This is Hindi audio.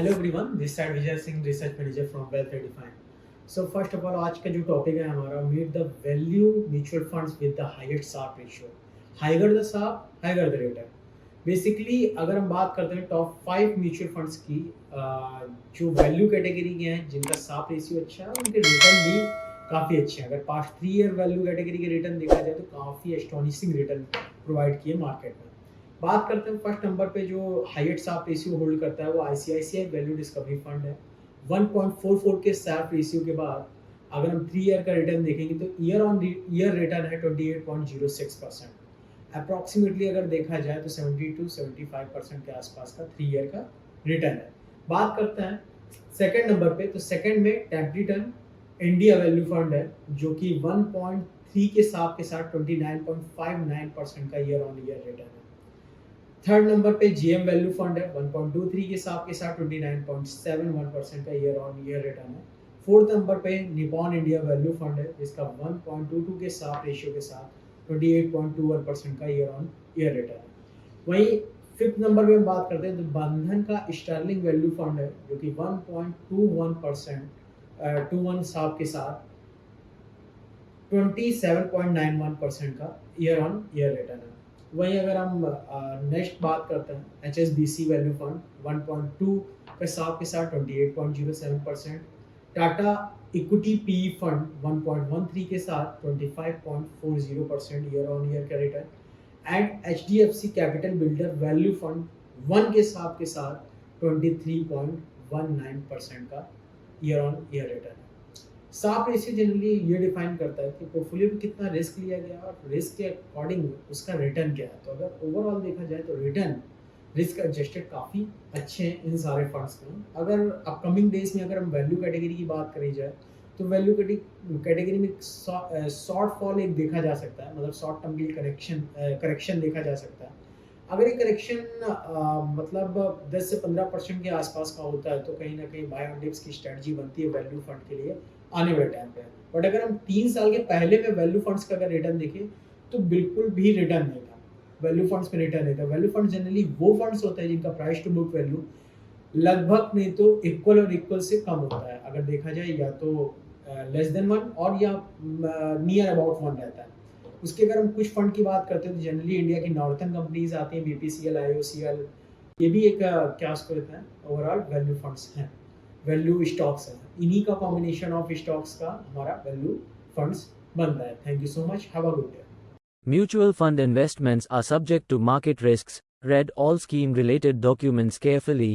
Hello everyone, this side Vijay Singh, research manager from Wealth Define. So first of all आज का जो टॉपिक है हमारा, meet the value mutual funds with the highest Sharpe ratio. Higher the Sharpe, higher the return. Basically अगर हम बात करते हैं टॉप 5 म्यूचुअल फंड्स की, जो वैल्यू कैटेगरी के हैं, जिनका साप रेशियो अच्छा है, उनके रिटर्न भी काफ़ी अच्छे हैं। अगर पास्ट 3 ईयर वैल्यू कैटेगरी के रिटर्न देखा जाए तो काफ़ी एस्टोनिशिंग रिटर्न प्रोवाइड किए मार्केट में। बात करते हैं फर्स्ट नंबर पे जो हाईएस्ट साप रेशियो होल्ड करता है, वो आईसीआईसीआई वैल्यू डिस्कवरी फंड है। 1.44 के साप रेशियो के बाद अगर हम 3 ईयर का रिटर्न देखेंगे तो ईयर ऑन ईयर रिटर्न है 28.06%। अप्रॉक्सीमेटली अगर देखा जाए तो 70 to 75% के आसपास का 3 ईयर का रिटर्न है। बात करते हैं सेकंड नंबर पे, तो सेकंड में टेम्पलीटन इंडिया वैल्यू फंड है, जो कि 1.3 के साथ 29.59% का ईयर ऑन ईयर रिटर्न है। थर्ड नंबर पे जीएम वैल्यू फंड है, 1.23 के साथ 29.71% का ईयर ऑन ईयर रिटर्न है। फोर्थ नंबर पे निपॉन इंडिया वैल्यू फंड है, जिसका 1.22 के साथ रेशियो के साथ 28.21% का ईयर ऑन ईयर रिटर्न है। वहीं फिफ्थ नंबर पे हम बात करते हैं तो बंधन का स्टर्लिंग वैल्यू फंड है, जो कि 1.21 साल के साथ 27.91% का ईयर ऑन ईयर रिटर्न है। वहीं अगर हम नेक्स्ट बात करते हैं HSBC वैल्यू फंड 1.2 के साथ 28.07%। टाटा इक्विटी पी फंड 1.13 के साथ 25.40% ईयर ऑन ईयर का return. And HDFC capital builder value fund 1 के साथ 23.19% का ईयर ऑन ईयर रिटर्न है। साप रेशियो जनरली ये डिफाइन करता है कि पोर्टफोलियो में कितना रिस्क लिया गया और रिस्क के अकॉर्डिंग उसका रिटर्न क्या है। तो अगर ओवरऑल देखा जाए तो रिटर्न रिस्क एडजस्टेड काफ़ी अच्छे हैं इन सारे फंड्स में। अगर अपकमिंग डेज में अगर हम वैल्यू कैटेगरी की बात करी जाए तो वैल्यू कैटेगरी में शॉर्ट फॉल एक देखा जा सकता है, मतलब शॉर्ट टर्म की करेक्शन देखा जा सकता है। अगर ये करेक्शन मतलब 10 से 15% के आसपास का होता है तो कहीं ना कहीं बाय ऑन डिप्स की स्ट्रेटजी बनती है वैल्यू फंड के लिए आने वाले टाइम पे। बट अगर हम 3 साल के पहले में वैल्यू फंड्स का अगर रिटर्न देखें तो बिल्कुल भी रिटर्न नहीं था, वैल्यू फंड्स में रिटर्न नहीं था। वैल्यू फंड जनरली वो फंड्स होते हैं जिनका प्राइस टू बुक वैल्यू लगभग नहीं तो इक्वल और इक्वल से कम होता है। अगर देखा जाए या तो लेस देन 1 और या नियर अबाउट 1 रहता है। उसके अगर हम कुछ फंड की बात करते हैं तो जनरली इंडिया की नॉर्थन कंपनीज आती हैं, BPCL, IOCL, ये भी एक क्या उसको कहते हैं, ओवरऑल वैल्यू फंड्स हैं, वैल्यू स्टॉक्स हैं। इन्हीं का कॉम्बिनेशन ऑफ स्टॉक्स का हमारा वैल्यू फंड्स बनता है। Thank you so much, have a good day. Mutual fund investments are subject to market risks. Read all scheme related documents carefully.